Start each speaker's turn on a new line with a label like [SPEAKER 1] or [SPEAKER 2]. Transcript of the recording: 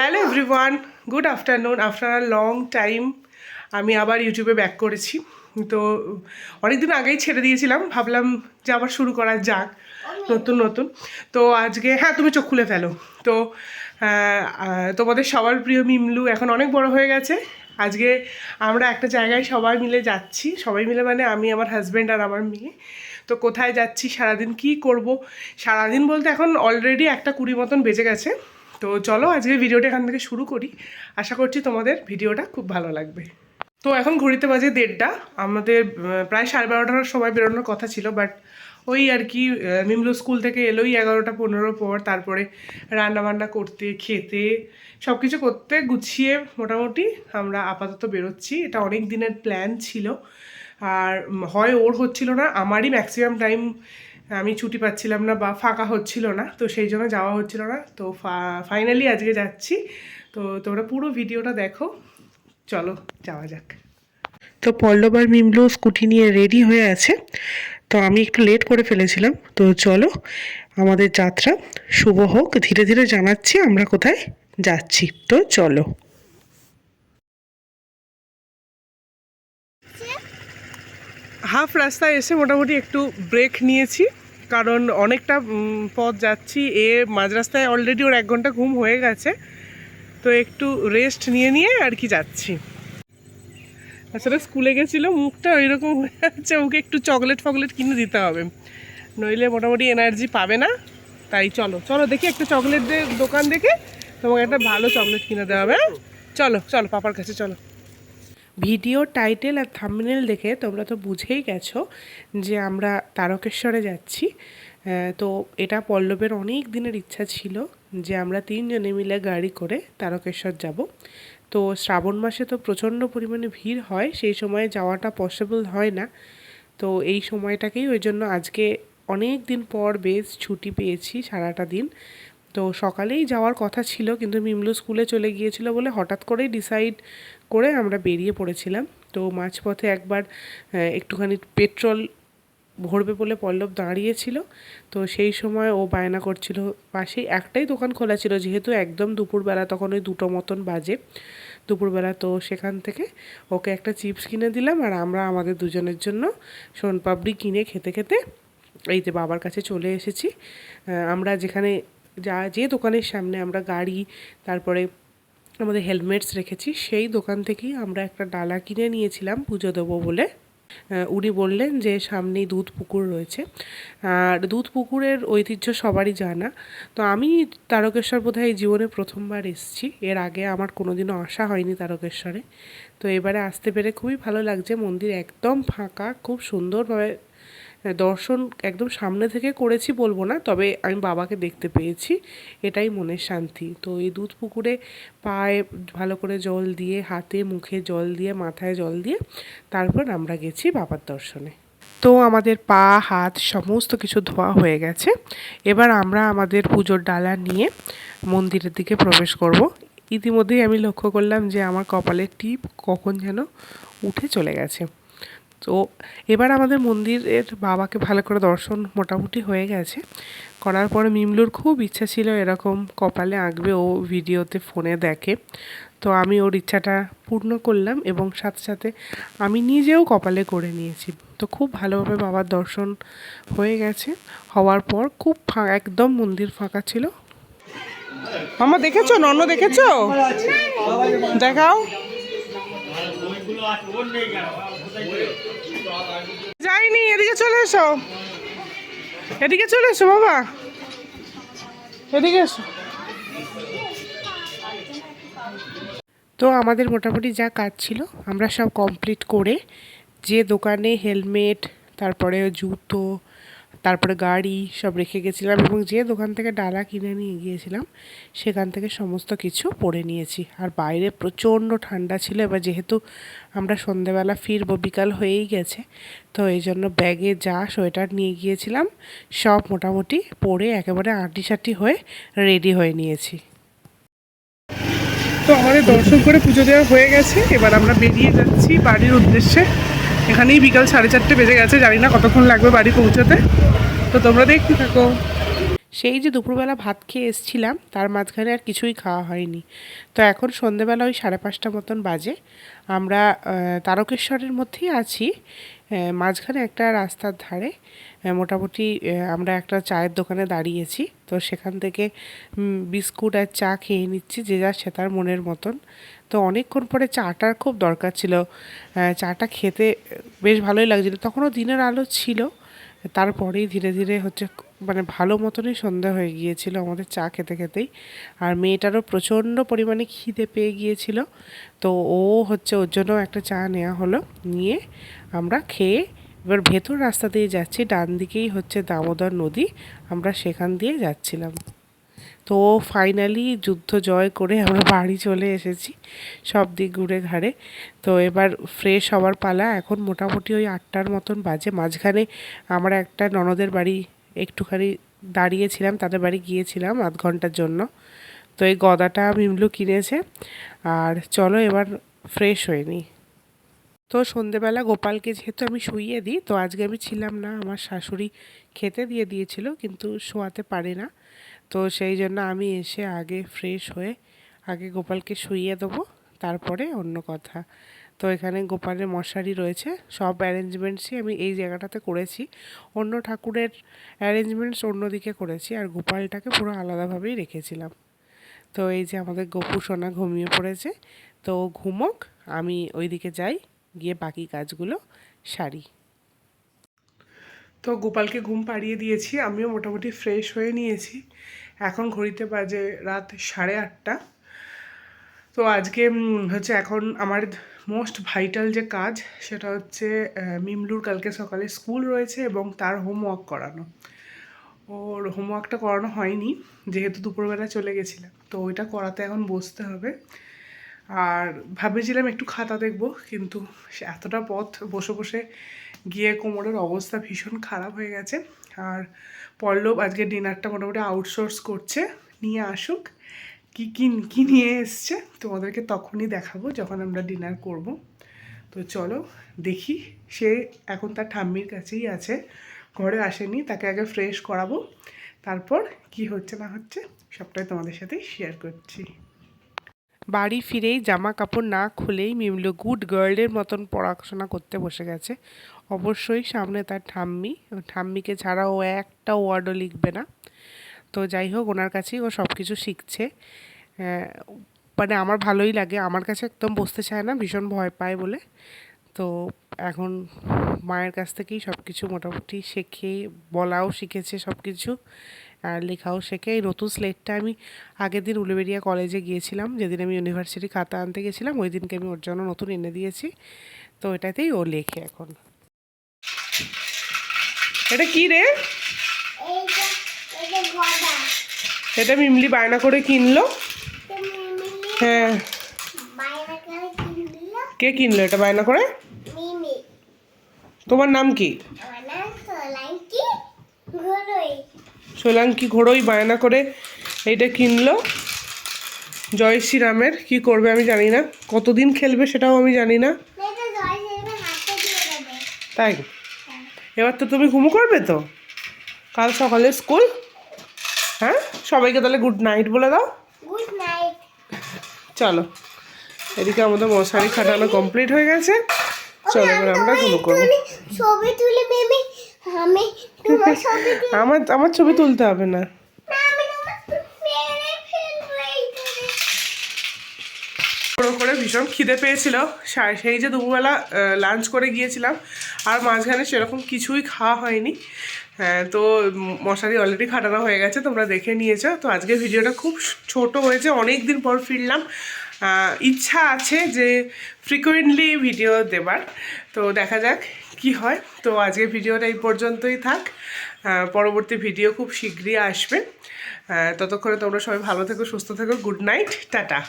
[SPEAKER 1] Hello everyone, good afternoon. After a long time আমি আবার ইউটিউবে ব্যাক করেছি। তো অনেকদিন আগেই ছেড়ে দিয়েছিলাম, ভাবলাম যে আবার শুরু করা যাক নতুন নতুন। তো আজকে তুমি চোখ খুলে ফেলো। তো তোমাদের সবার প্রিয় মিমলু এখন অনেক বড় হয়ে গেছে। আজকে আমরা একটা জায়গায় সবাই মিলে যাচ্ছি, সবাই মিলে মানে আমি, আমার হাজব্যান্ড আর আমার মেয়ে। তো কোথায় যাচ্ছি, সারাদিন কি করব, সারাদিন বলতে এখন অলরেডি 1:20 মতন বেজে গেছে। তো চলো আজকে ভিডিওটা এখান থেকে শুরু করি। আশা করছি তোমাদের ভিডিওটা খুব ভালো লাগবে। তো এখন ঘড়িতে বাজে 1:30। আমাদের প্রায় 12:30টার সময় বেরোনোর কথা ছিল, বাট ওই আর কি মিমলু স্কুল থেকে এলোই 11:15 পর। তারপরে রান্নাবান্না করতে, খেতে, সব কিছু করতে গুছিয়ে মোটামুটি আমরা আপাতত বেরোচ্ছি। এটা অনেক দিনের প্ল্যান ছিল, আর হয় ওর হচ্ছিল না, আমারই ম্যাক্সিমাম টাইম আমি ছুটি পাচ্ছিলাম না বা ফাঁকা হচ্ছিল না, তো সেই জন্য যাওয়া হচ্ছিল না। তো ফাইনালি আজকে যাচ্ছি। তো তোমরা পুরো ভিডিওটা দেখো, চলো যাওয়া যাক। তো পল্লব আর মিমলু স্কুটি নিয়ে রেডি হয়ে আছে, তো আমি একটু লেট করে ফেলেছিলাম। তো চলো আমাদের যাত্রা শুভ হোক। ধীরে ধীরে জানাচ্ছি আমরা কোথায় যাচ্ছি, তো চলো। হাফ রাস্তায় এসে মোটামুটি একটু ব্রেক নিয়েছি, কারণ অনেকটা পথ যাচ্ছি। মাঝ রাস্তায় অলরেডি ওর 1 ঘন্টা ঘুম হয়ে গেছে, তো একটু রেস্ট নিয়ে নিয়ে আর কি যাচ্ছি। আসলে স্কুলে গেছিলো, মুখটা ওইরকম হয়ে যাচ্ছে, ওকে একটু চকলেট ফকলেট কিনে দিতে হবে, নইলে মোটামুটি এনার্জি পাবে না। তাই চলো চলো দেখি একটা চকলেটের দোকান দেখে তোমাকে একটা ভালো চকলেট কিনে দেওয়া হবে। চলো চলো পাপার কাছে চলো। ভিডিও টাইটেল আর থাম্বনেল দেখে তোমরা তো বুঝেই গেছো যে আমরা তারকেশ্বরে যাচ্ছি। তো এটা পল্লবের অনেক দিনের ইচ্ছা ছিল যে আমরা 3 জনে মিলে গাড়ি করে তারকেশ্বর যাব। তো শ্রাবণ মাসে তো প্রচণ্ড পরিমাণে ভিড় হয়, সেই সময়ে যাওয়াটা পসিবল হয় না। তো এই সময়টাকেই ওই জন্য আজকে অনেক দিন পর বেশ ছুটি পেয়েছি সারাটা দিন। তো সকালেই যাওয়ার কথা ছিল, কিন্তু মিমলু স্কুলে চলে গিয়েছিল বলে হঠাৎ করেই ডিসাইড করে আমরা বেরিয়ে পড়েছিলাম। তো মাঝপথে একবার একটুখানি পেট্রোল ভরবে বলে পল্লব দাঁড়িয়েছিল। তো সেই সময় ও বায়না করছিল, পাশেই একটাই দোকান খোলা ছিল, যেহেতু একদম দুপুরবেলা, তখন ওই 2টো মতন বাজে দুপুরবেলা। তো সেখান থেকে ওকে একটা চিপস কিনে দিলাম, আর আমরা আমাদের দুজনের জন্য সোনপাপড়ি কিনে খেতে খেতে এই যে বাবার কাছে চলে এসেছি। আমরা যেখানে যে দোকানের সামনে আমরা গাড়ি, তারপরে আমাদের হেলমেটস রেখেছি, সেই দোকান থেকেই আমরা একটা ডালা কিনে নিয়েছিলাম পুজো দেবো বলে। উনি বললেন যে সামনেই দুধ পুকুর রয়েছে, আর দুধ পুকুরের ঐতিহ্য সবারই জানা। তো আমি তারকেশ্বর বোধহয় জীবনে প্রথমবার এসেছি, এর আগে আমার কোনোদিনও আসা হয়নি তারকেশ্বরে। তো এবারে আসতে পেরে খুবই ভালো লাগছে। মন্দির একদম ফাঁকা, খুব সুন্দরভাবে দর্শন একদম সামনে থেকে করেছি বলবো না, তবে আমি বাবাকে দেখতে পেয়েছি, এটাই মনের শান্তি। তো এই দুধ পুকুরে পায়ে ভালো করে জল দিয়ে, হাতে মুখে জল দিয়ে, মাথায় জল দিয়ে তারপর আমরা গেছি বাবার দর্শনে। তো আমাদের পা হাত সমস্ত কিছু ধোয়া হয়ে গেছে। এবার আমরা আমাদের পুজোর ডালা নিয়ে মন্দিরের দিকে প্রবেশ করব। ইতিমধ্যেই আমি লক্ষ্য করলাম যে আমার কপালের টিপ কখন যেন উঠে চলে গেছে। তো এবার আমাদের মন্দিরের বাবাকে ভালো করে দর্শন মোটামুটি হয়ে গেছে। করার পরে মিমলুর খুব ইচ্ছা ছিল এরকম কপালে আঁকবে, ও ভিডিওতে ফোনে দেখে। তো আমি ওর ইচ্ছাটা পূর্ণ করলাম, এবং সাথে সাথে আমি নিজেও কপালে করে নিয়েছি। তো খুব ভালোভাবে বাবার দর্শন হয়ে গেছে। হওয়ার পর খুব একদম মন্দির ফাঁকা ছিল। মামা দেখেছো? নন্ন দেখেছো? দেখাও। যাইনি, এদিকে চলে এসো, এদিকে চলে এসো বাবা, এদিকে এসো। তো আমাদের মোটামুটি যা কাজ ছিল আমরা সব কমপ্লিট করে, যে দোকানে হেলমেট, তারপরে জুতো, তারপরে গাড়ি সব রেখে গেছিলাম, এবং যে দোকান থেকে ডালা কিনে নিয়ে গিয়েছিলাম সেখান থেকে সমস্ত কিছু পরে নিয়েছি। আর বাইরে প্রচণ্ড ঠান্ডা ছিল, এবার যেহেতু আমরা সন্ধেবেলা ফিরবো, বিকাল হয়েই গেছে, তো এই জন্য ব্যাগে যা সোয়েটার নিয়ে গিয়েছিলাম সব মোটামুটি পরে একেবারে আঁটি হয়ে রেডি হয়ে নিয়েছি। তো আমাদের দর্শন করে পুজো দেওয়া হয়ে গেছে, এবার আমরা বেরিয়ে যাচ্ছি বাড়ির উদ্দেশ্যে। এখানেই বিকাল 4:30 বেজে গেছে, জানি না কতক্ষণ লাগবে বাড়ি পৌঁছতে। তো তোমরা দেখতে থাকো। সেই যে দুপুরবেলা ভাত খেয়ে এসছিলাম তার মাঝখানে আর কিছুই খাওয়া হয়নি। তো এখন সন্ধেবেলা ওই 5:30 মতন বাজে। আমরা তারকেশ্বরের মধ্যেই আছি, মাঝখানে একটা রাস্তার ধারে। মোটামুটি আমরা একটা চায়ের দোকানে দাঁড়িয়েছি, তো সেখান থেকে বিস্কুট আর চা খেয়ে নিচ্ছি, যে যার সে তার মনের মতন। তো অনেকক্ষণ পরে চাটার খুব দরকার ছিল, চাটা খেতে বেশ ভালোই লাগছিল। তখনও দিনের আলো ছিল, তারপরেই ধীরে ধীরে হচ্ছে মানে ভালো মতনই সন্ধ্যা হয়ে গিয়েছিল আমাদের চা খেতে খেতেই। আর মেয়েটারও প্রচণ্ড পরিমাণে খিদে পেয়ে গিয়েছিল, তো ও হচ্ছে ওর জন্য একটা চা নেওয়া হলো। নিয়ে আমরা খেয়ে এবার ভেতর রাস্তা দিয়ে যাচ্ছি, ডান দিকেই হচ্ছে দামোদর নদী, আমরা সেখান দিয়ে যাচ্ছিলাম। তো ফাইনালি যুদ্ধ জয় করে আমরা বাড়ি চলে এসেছি সব দিক ঘুরে ঘাড়ে। তো এবার ফ্রেশ হওয়ার পালা। এখন মোটামুটি ওই 8টার মতন বাজে। মাঝখানে আমরা একটা ননদের বাড়ি একটুখানি দাঁড়িয়েছিলাম, তাদের বাড়ি গিয়েছিলাম আধ ঘন্টার জন্য। তো এই গদাটা মিমলু কিনেছে। আর চলো এবার ফ্রেশ হয়ে নিই। তো সন্ধেবেলা গোপালকে যেহেতু আমি শুইয়ে দিই, তো আজকে আমি ছিলাম না, আমার শাশুড়ি খেতে দিয়ে দিয়েছিল কিন্তু শোয়াতে পারে না। তো সেই জন্য আমি এসে আগে ফ্রেশ হয়ে আগে গোপালকে শুইয়ে দেবো, তারপরে অন্য কথা। তো এখানে গোপালের মশারি রয়েছে, সব অ্যারেঞ্জমেন্টসই আমি এই জায়গাটাতে করেছি। অন্য ঠাকুরের অ্যারেঞ্জমেন্টস অন্যদিকে করেছি, আর গোপালটাকে পুরো আলাদাভাবেই রেখেছিলাম। তো এই যে আমাদের গোপু সোনা ঘুমিয়ে পড়েছে, তো ঘুমোক, আমি ওইদিকে যাই, গিয়ে বাকি কাজগুলো সারি। তো গোপালকে ঘুম পাড়িয়ে দিয়েছি, আমিও মোটামুটি ফ্রেশ হয়ে নিয়েছি। এখন ঘড়িতে বাজে রাত 8:30। তো আজকে হচ্ছে এখন আমার মোস্ট ভাইটাল যে কাজ সেটা হচ্ছে মিমলুর কালকে সকালে স্কুল রয়েছে এবং তার হোমওয়ার্ক করানো। ওর হোমওয়ার্কটা করানো হয়নি যেহেতু দুপুরবেলা চলে গেছিলাম, তো ওইটা করাতে এখন বসতে হবে। আর ভাবেছিলাম একটু খাতা দেখব, কিন্তু এতটা পথ বসে বসে গিয়ে কোমরের অবস্থা ভীষণ খারাপ হয়ে গেছে। আর পল্লব আজকে ডিনারটা মোটামুটি আউটসোর্স করছে, নিয়ে আসুক কী কী কী নিয়ে এসছে তোমাদেরকে তখনই দেখাবো যখন আমরা ডিনার করব। তো চলো দেখি। সে এখন তার ঠাম্মির কাছেই আছে, ঘরে আসেনি, তাকে আগে ফ্রেশ করাবো, তারপর কি হচ্ছে না হচ্ছে সবটাই তোমাদের সাথে শেয়ার করছি। বাড়ি ফিরেই জামা কাপড় না খুলেই মিমলু গুড গার্লের মতন পড়াশোনা করতে বসে গেছে। অবশ্যই সামনে তার ঠাম্মি, ঠাম্মিকে ছাড়া ও একটা ওয়ার্ডও লিখবে না। তো যাই হোক, ওনার কাছেই ও সব কিছু শিখছে। মানে আমার ভালোই লাগে, আমার কাছে একদম বসতে চায় না, ভীষণ ভয় পায় বলে। তো এখন মায়ের কাছ থেকেই সব কিছু মোটামুটি শেখে, বলাও শিখেছে সব কিছু, আর লেখাও শেখে। এই নতুন স্লেটটা আমি আগের দিন উলুবেড়িয়া কলেজে গিয়েছিলাম, যেদিন আমি ইউনিভার্সিটি খাতা আনতে গেছিলাম, ওই দিনকে আমি ওর জন্য নতুন এনে দিয়েছি। তো এটাতেই ও লেখে এখন। এটা কি রে? এটা মিমলি বায়না করে কিনলো। হ্যাঁ, কে কিনলো এটা বায়না করে? তোমার নাম কি? সোলাঙ্কি ঘোড়ই বায়না করে এইটা কিনলো জয় শ্রীরামের। কি করবে আমি জানি না, কতদিন খেলবে সেটাও আমি জানি না। তাই? এবার তো তুমি ঘুমো করবে তো, কাল সকালে স্কুল। হ্যাঁ, সবাইকে তাহলে গুড নাইট বলে দাও। Good night. চলো, এদিকে আমাদের মশারি খাটানো কমপ্লিট হয়ে গেছে, চলো এবার আমরা ঘুমো করবো। ছবি তুলে মেমি, আমি তোমার ছবি আমার ছবি তুলতে হবে না। করে ভীষণ খিদে পেয়েছিল, সেই যে দুপুরবেলা লাঞ্চ করে গিয়েছিলাম, আর মাঝখানে সেরকম কিছুই খাওয়া হয়নি। হ্যাঁ, তো মশারি অলরেডি খাটানো হয়ে গেছে, তোমরা দেখে নিয়েছো। তো আজকে ভিডিওটা খুব ছোট হয়েছে, অনেক দিন পর ফিরলাম। ইচ্ছা আছে যে ফ্রিকুয়েন্টলি ভিডিও দেবার, তো দেখা যাক কি হয়। তো আজকে ভিডিওটা এই পর্যন্তই থাক, পরবর্তী ভিডিও খুব শীঘ্রই আসবে। ততক্ষণে তোমরা সবাই ভালো থেকো, সুস্থ থেকো। Good night, tata.